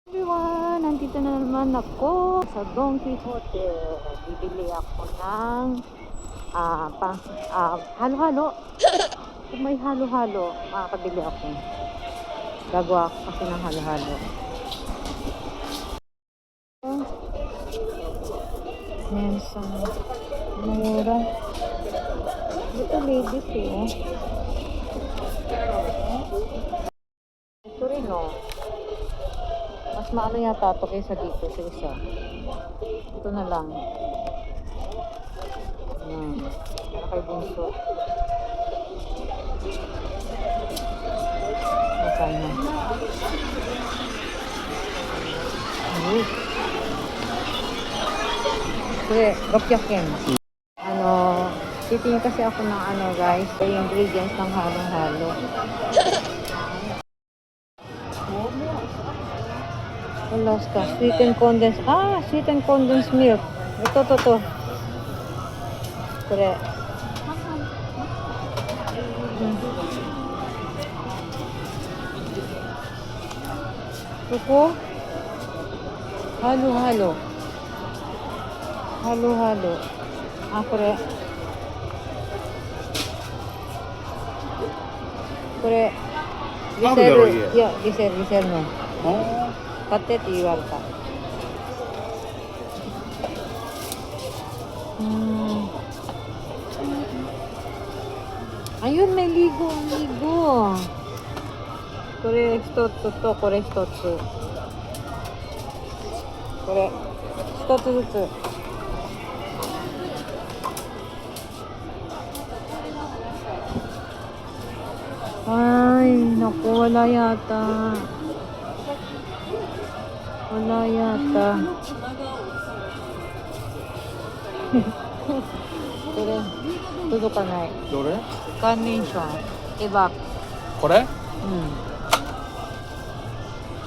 Everyone, nandito na naman ako sa Don Quixote. Bibili ako ng halo-halo. Kung may halo-halo, makakabili ako. Gagawa ako kasi ng halo-halo. Ayan, sa mura. Dito ladies eh. Ito rin oh. Mas maano yata ito kaysa dito sa isa. Ito na lang. Para kay bunso. Nasaan na? Sige, gopyakin. Titingin kasi ako ng guys, yung ingredients ng halo-halo. Lost ka. Sweetened condensed. Sweetened condensed milk. Ito. Correct. Ito halo-halo. Halo-halo. Correct. Correct. Gisel no. Katet iwarta. Ayun, may ligo. Kore stotsu. Kore stotsu zutsu. Ay, naku, wala yata. Kore, tudukanai. Dore? Carnation. Ebak. これ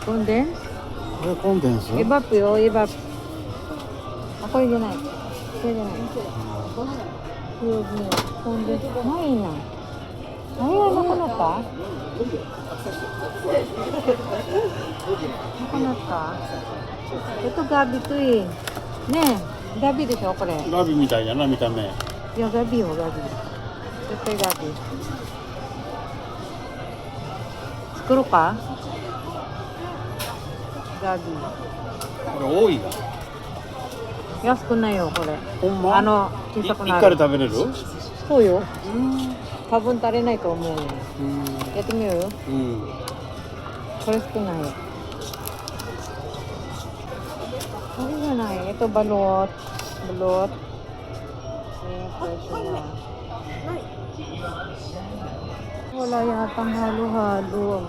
Condense? これコンデンス Ebap yo, ebap. Ako yun na. Condense. Ay na. Ay, ano na ta? Ito gabi to eh. Ne, gabi de shou, kore. ラビみたいだな見た目 いや、ガビよ、ガビ。絶対ガビ。作ろうかガビ。これ多いな安くないよ、これ。ほんま小さくなる。一回で食べれるそうよ。多分足りないと思うよ。やってみようよ。これ少ないよ。これじゃない。balot. Wala yatang halo-halo.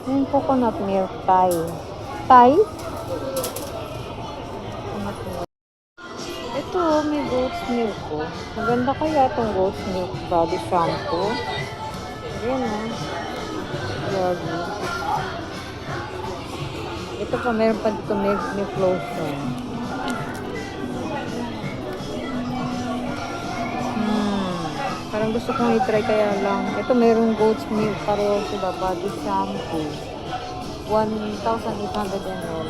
Yung coconut milk, Thai? Coconut milk. Ito, may goat's milk ko. Maganda kaya itong goat's milk body shampoo. Ayan Yagi. Ito pa, meron pa dito milk lotion. Parang gusto kong i-try kaya lang. Ito merong goat's milk pareho sila body shampoo. 1,800 ml.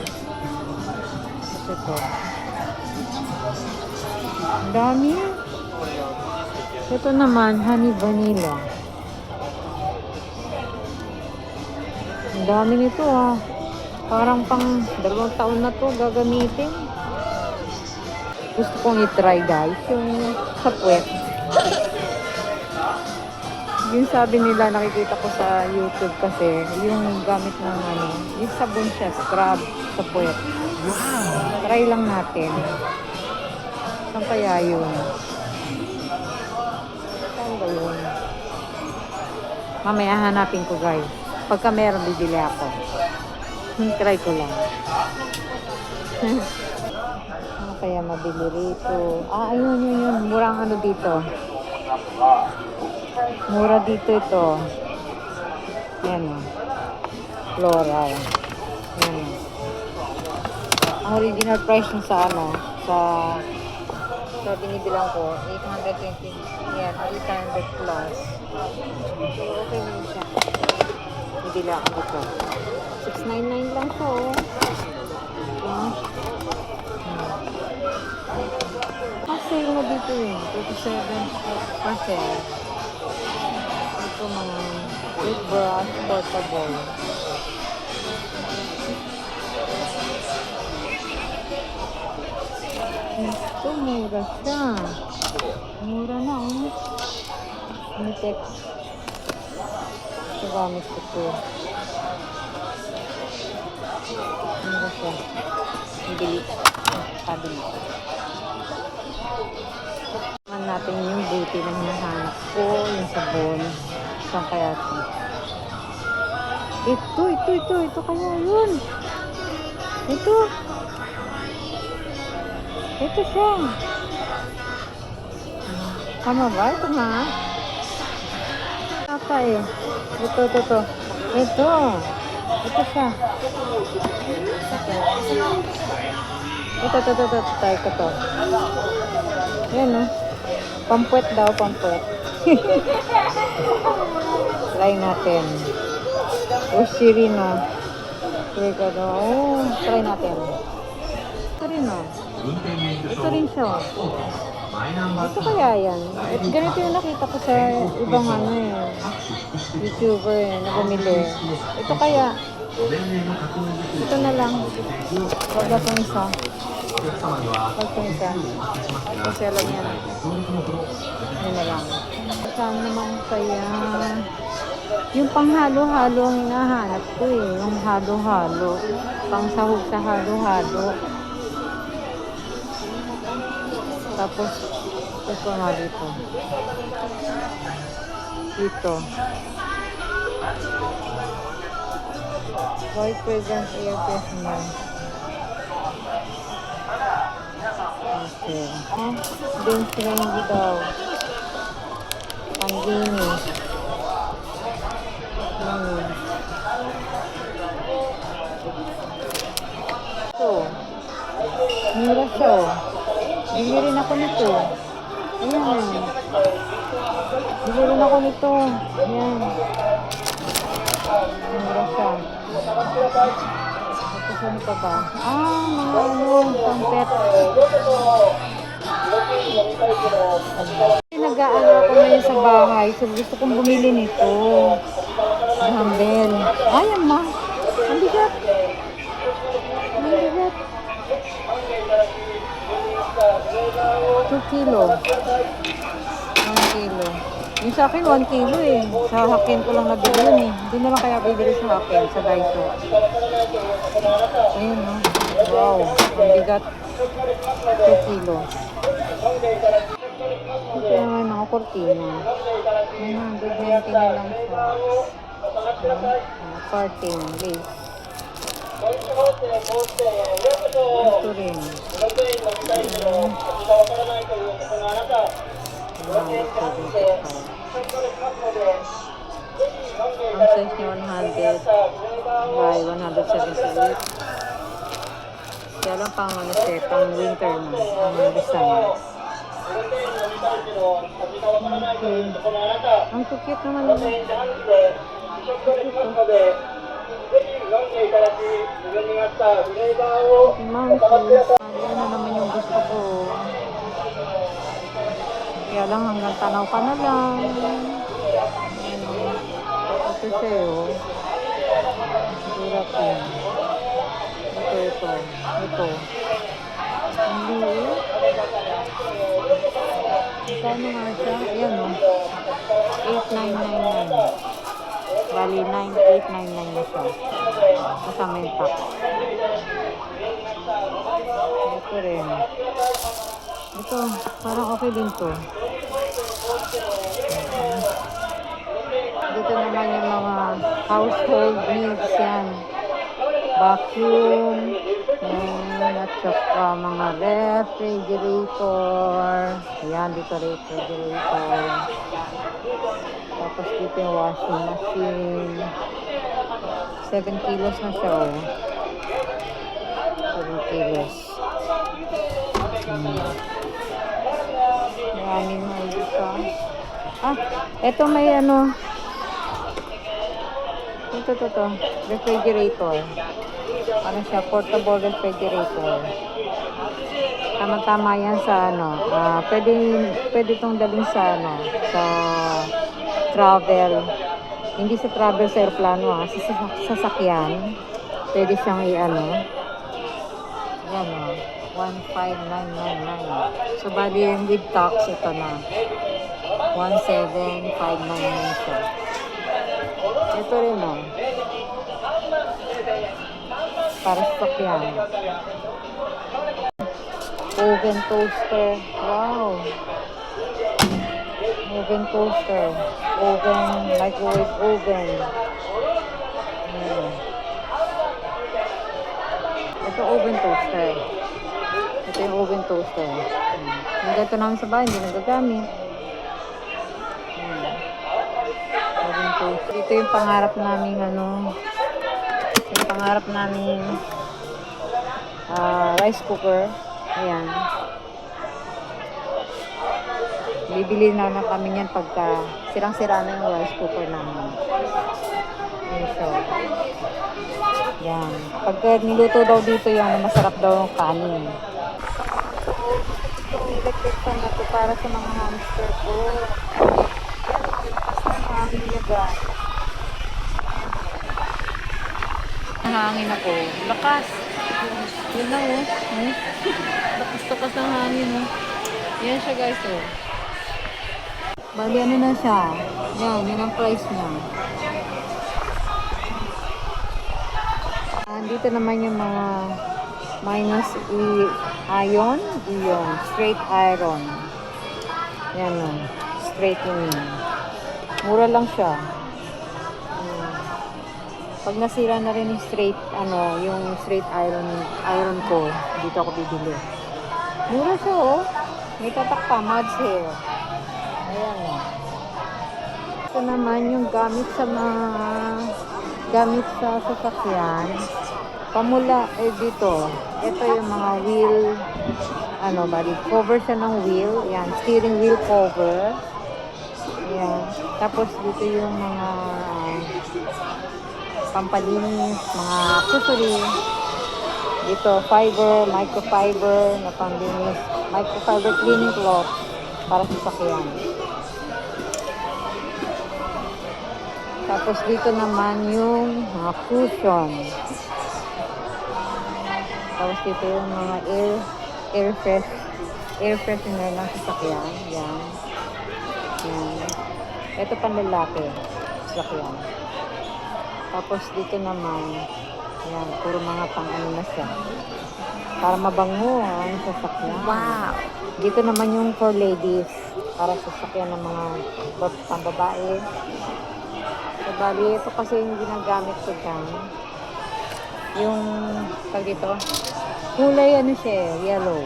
Ito. Ang dami. Ito naman, honey vanilla. Ang dami nito Parang pang 2 taon na to gagamitin. Gusto kong i-try guys. Yung sa puwet. Yung sabi nila, nakikita ko sa YouTube kasi, yung gamit ng yung sabon siya, scrub sa puwet. Wow! Try lang natin. Saan kaya yun? Saan ba yun? Mamaya hanapin ko guys. Pagka meron, bibili ako. Try ko lang. Ano kaya mabili rito? Ayun. Murang dito. Mura dito ito. Yan floral. Yan Ang original price ng sa So, binibilang ko, 820, yan, 800 plus. So, okay lang siya. Bibila ako ito. 699 lang siya, oh. Sale na dito eh. 37%. Ito mga toothbrush portable. Ito, mura siya. Mura na, oh. Nitex. Ito gamit ko ito. Mura siya. Bili. Sabi mo. Tingnan natin yung beauty na hinahanap ko. Yung sabon. Saan kaya ito? Ito kaya yun. Ito. Ito siya. Tama ba? Ito nga. Ata eh. Ito. Ito siya. Ito. Try ko to. Yan oh. Pampuet daw, pampuet. Try natin. Oshirino. Try ko daw. Oh, try natin. Ito rin oh. Ito rin siya oh. Ito kaya yan. At ganito yung nakita ko sa ibang ano eh. YouTuber eh, na bumili. Ito kaya. Ito na lang. Huwag itong isa. Huwag itong isa. Kasi alam yan. Yun na lang. Saan naman kaya? Yung panghalo-halo ang hinahanap ko eh. Yung halo-halo. Pangsahog sa halo-halo. Tapos, ito nga dito. Dito. White fragrance air freshener. Okay. Dance range daw. Pandini. Ito. Mura siya. Bili rin ako nito. Ayan. Bili rin ako nito. Ayan. Mura siya. Tapos ano pa ba? Mga pang-pet. Nag-aano ako ngayon sa bahay. So gusto kong bumili nito. Humble. Ayan ma. Ang bigat. Ang bigat. 2 kilo. 1 kilo. Yung sa akin, 1 kilo eh. Sa Hakin ko lang nabili yun eh. Hindi na lang kaya bibili sa Hakin, sa Daiso. Ayun no. Wow. Ang bigat. 2 kilo. Ito naman mga kortina. 990 na lang siya. Parting lace. Ito rin. Ang size niya 100 by 178. Kaya lang pang ano siya, pang winter na. Ang design. Okay. Ang cute naman nila. Monkey. Yan na naman yung gusto ko. Kaya lang hanggang tanaw ka na lang. Ito siya oh. Durap yan. Ito. Ang liit. Magkano nga siya? Ayan oh. 8,999. Bali, 9,899 na siya. Kasama yung pack. Ito rin. Ito, parang okay din to. Dito naman yung mga household needs yan. Vacuum. At saka mga refrigerator. Yan, dito refrigerator. Tapos dito yung washing machine. 7 kilos na siya oh. 7 kilos. Maraming halika. Ah, eto may ano. Ito. Refrigerator. Ano siya? Portable refrigerator. Tama-tama yan sa ano. Pwede itong dalhin sa ano. Sa travel. Hindi sa travel sa aeroplano sa sasakyan. Pwede siyang i-ano. Yan o. 15,999. So, bali yung with tax, ito na. 17,599 siya. Ito rin o. Para sa sakyan. Oven toaster. Wow. Oven toaster. Oven, microwave oven. Ito oven toaster. Ito yung oven toaster. Yung ganito namin sa bahay, hindi nagagamit. Oven toaster. Ito yung pangarap namin yung pangarap namin rice cooker. Ayan. Bibili na kami niyan pagka sirang-sira na yung rice cooker namin. Ayan siya. Yan. Pagka niluto daw dito yan, masarap daw yung kanin. Itong electric fan na to para sa mga hamster ko. Hangin na ba? Hangin ako. Lakas. Yun na Lakas ng hangin Yan siya guys Bali ano na siya. Yan ang price niya. Dito naman yung mga minus iron, straight iron. Yan straight yun. Mura lang siya. Pag nasira na rin yung straight, yung straight iron ko, dito ako bibili. Mura siya May tatak pa, Mod's Hair. Ayan Ito naman yung gamit sa sasakyan. Pamula dito. Ito yung mga wheel, bali, cover siya ng wheel. Yan, steering wheel cover. Yan. Tapos dito yung mga pampalinis, mga accessory. Dito, fiber, microfiber na panglinis. Microfiber cleaning cloth para sa sasakyan. Tapos dito naman yung mga cushion. Tapos dito yung mga air freshener ng sasakyan. Yan. Ito panlalaki. Sasakyan. Tapos dito naman, yan, puro mga pang-ano na siya. Para mabango ang sasakyan. Wow! Dito naman yung for ladies. Para sasakyan ng mga pambabae. So, bali, ito kasi yung ginagamit ko dyan. Yung, dito, kulay siya, yellow.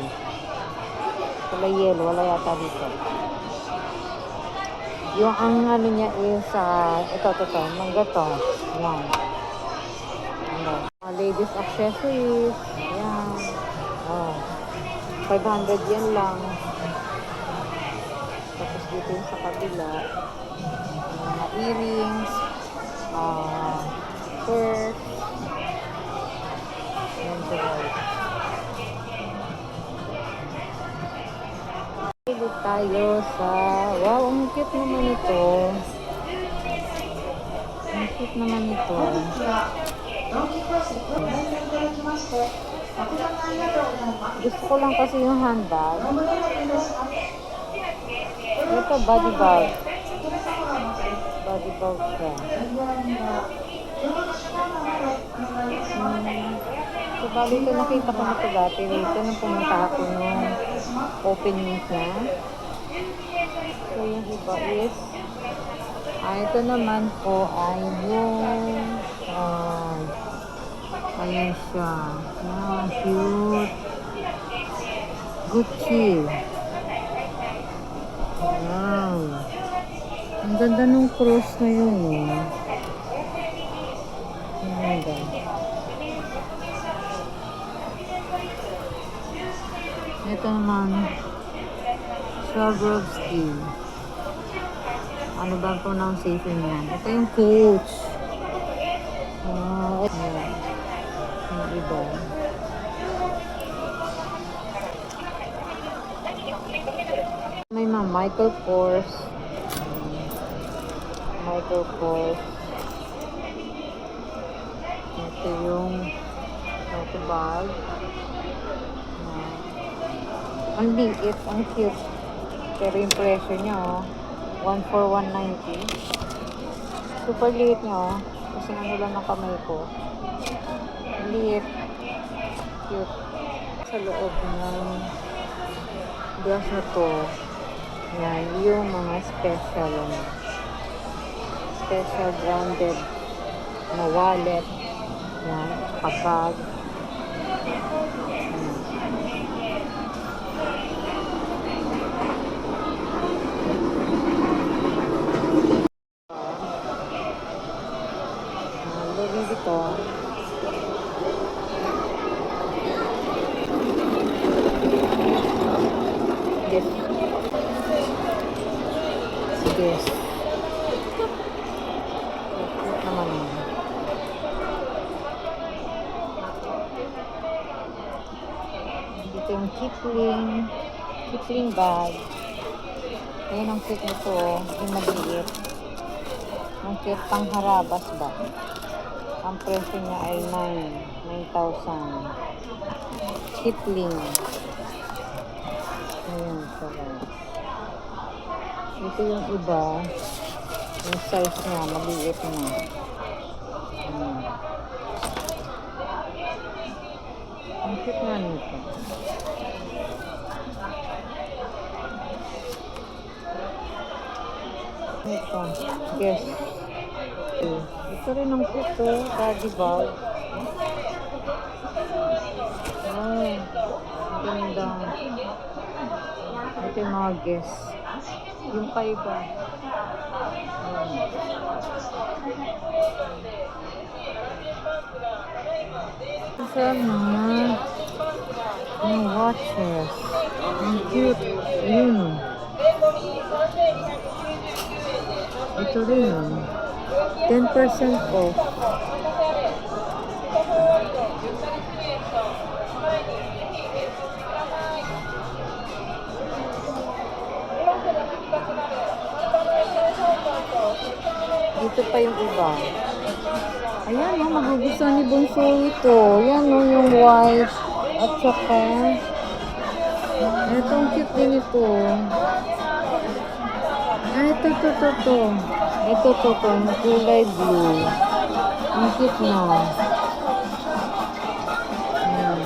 Kulay yellow, wala yata dito. Yung ang niya is, ito, mangga to. Yan. Ladies accessories. Yan. 500 yan lang. Tapos dito yung sa kabila. Mga earrings. Purse. Yan to guys. Pilit tayo sa... Wow, ang cute naman ito. Ang cute naman ito. Gusto ko lang kasi yung handbag. Ito, body bag. Body bag siya. So, bali ito, nakita ko na ito dati. Ito, nung pumunta ako nung opening niya. So, yung iba is, ito naman po ay yung, ayan siya. Wow, cute. Gucci. Wow. Ang ganda nung cross na yun, Ang ganda. Ito naman, Swarovski. Ano ba ang pronunciation niyan? Ito yung Coach. Ayan. Yung iba. May mga Michael Kors. Michael Kors. Ito yung tote bag. Ang liit, ang cute. Pero yung presyo niya, oh, 1 for 190. Super liit niya, oh. Kasi ano lang ng kamay ko. Liit. Cute. Sa loob ng glass na to, yan, yung mga special, special branded na wallet. Yan, kapag. Louis Vuitton. Yes. Yes. Cute naman yun. Dito yung Kipling bag. Ayun ang cute nito, yung maliit. Ang cute pang harabas ba? Ang presyo niya ay 9,000. Kipling. Ayun, so ito yung iba. Yung size niya, maliit na. Ang cute nga nito. Ito, yes. Ito rin ang cute, body bag. Ay, ganda. Ito yung mga guess. Yung kaiba. Sana yung watches. Ang cute. Yun. Ito rin. 10% off. Dito pa yung iba. Ayan, magugustuhan ni Bunso ito. Ayan, yung white. At saka, itong cute din ito. Ito. Ito, yung kulay blue. Ang cute na. Ayan.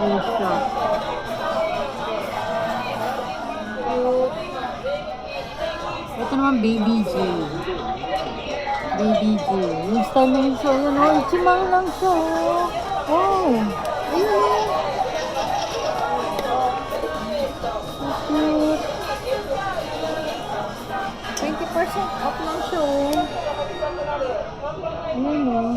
Cute siya. Cute. Ito naman, Baby G. Baby G. Yung style naman siya. Yun, oh, chimang lang siya. Oh. Ayun. Cute. 20% off lang siya. Ayun, oh.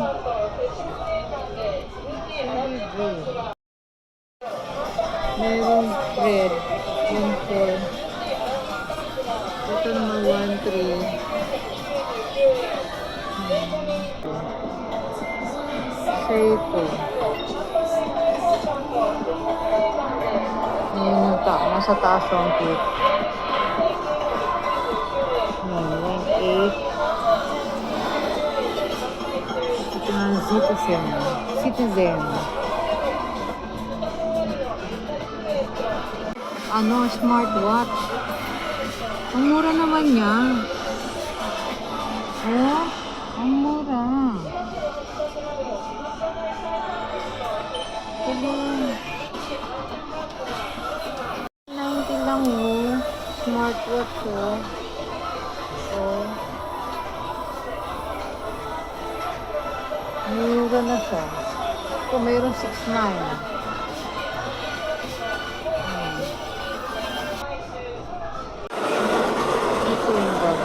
Merong red. Yung for. Ito naman 1.3. Ito. Ayan nasa taas ang cute. Ayan, 1.8. Ito na Citizen. Ano, smartwatch. Ang mura naman niya. Oh, ang mura. Galing. 90 lang oh. Smartwatch oh. Oh. Mura na siya. Ito mayroon 6.9. Ito yung bag.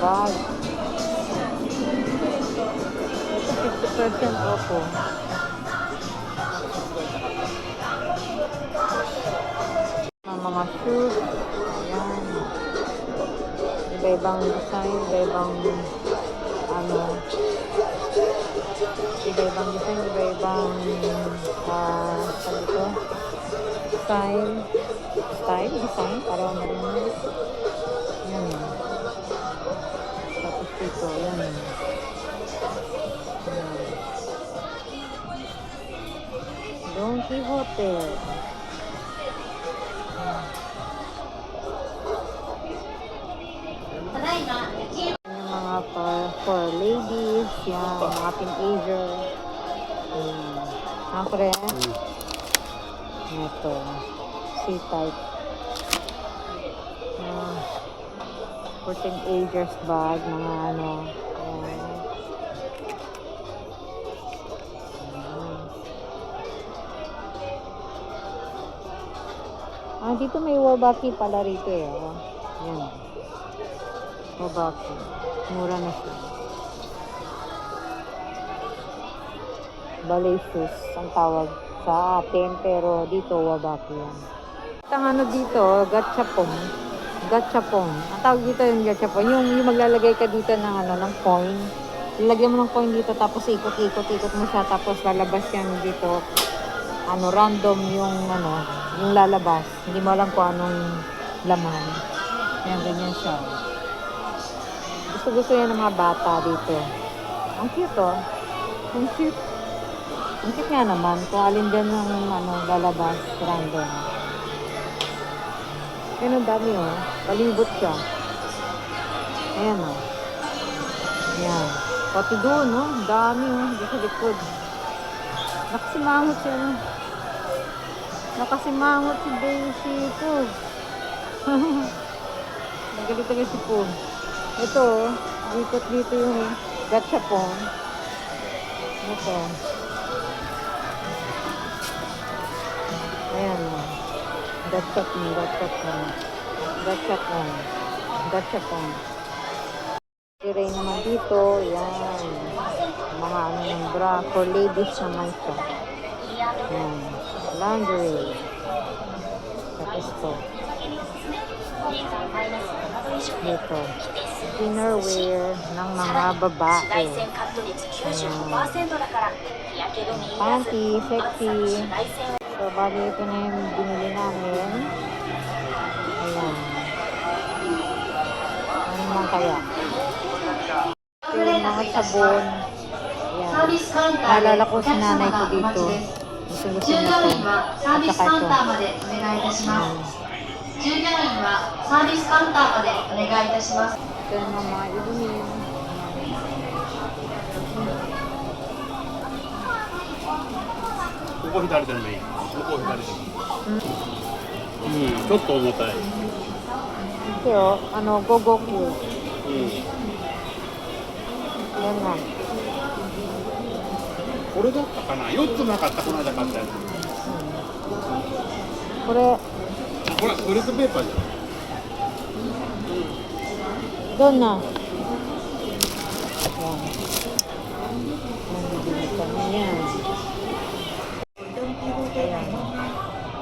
bag. Ito 50% off oh. Mga shoes. Ayan. Iba-ibang design, iba-ibang ano, iba-ibang design, iba-ibang sabi ko, design, parang na rin. Yan. Tapos dito, yan. Yan. Don Quixote. Yung mga for ladies, yan, mga teenager. Siyempre, ito, C-type. For teenagers bag, mga ano, dito may wabaki pala rito eh. Yan. Wabaki. Mura na siya. Ballet shoes ang tawag sa atin, pero dito wabaki yan. Ang ano dito, gachapon. Gachapon. Ang tawag dito yung gachapon. Yung maglalagay ka dito ng ano, ng coin. Lalagyan mo ng coin dito, tapos ikot mo siya, tapos lalabas yan dito. Ano, random yung ano, yung lalabas. Hindi mo alam kung anong laman. Yan, ganyan siya. Gusto yan ng mga bata dito. Ang cute oh. Ang cute. Ang cute nga naman. Kung alin dyan yung ano, lalabas, random. Yan ang dami oh. Palibot siya. Ayan oh. Yan. Pati doon oh. Dami oh. Dito sa likod. Nakasimangot siya no. Nakasimangot si Daisy ito. Nagalit si Po. Ito oh. Dito yung gachapon. Ito. Ayan o. Gachapon. Tiray naman dito. Ayan. Mga ano ng bra. For ladies naman siya. Ayan. Lingerie. Tapos ito. Ito. Dinnerwear ng mga babae. Panty, sexy. So, bali ito na yung binili namin. Ayan. Ano naman kaya? Ito yung mga sabon. Ayan. Naalala ko si nanay ko dito. Gusto niya ito. At saka ito. Ito yung mga ilumin. ここ左でもいい。ここ左でもいい。ちょっと重たい。Ito yo, ano, Gogoku. Yan na. これだったかな。4つなかったこの間買ったやつ。これ、ほらトイレットペーパーじゃん。どんな? Yan.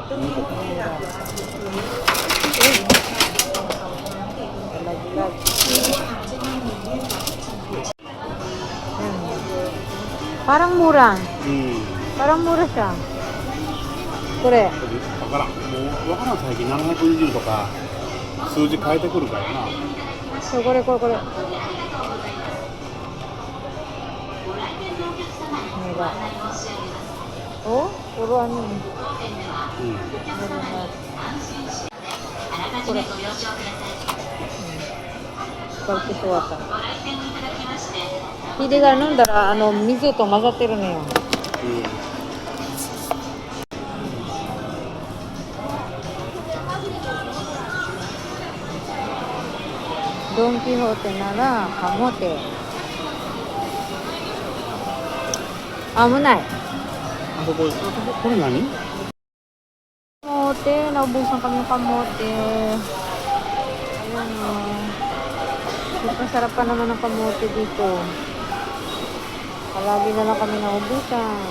Nandito kami yan. Ayan. Talaglag. Parang mura. Parang mura siya. Kore. だからもうわからん最近720とか数字変えてくるからな。そうこれ。Oh, puro ano. Meron na. Kore. 12とwata. ヒデが飲んだら水と混ざってるのよ。ドン・キホーテならカモテ。危ない。これ何？ Kamote, naubusan kami ng kamote. Ayan o. Masarap pa naman ang kamote dito. Palagi na lang kami naubusan.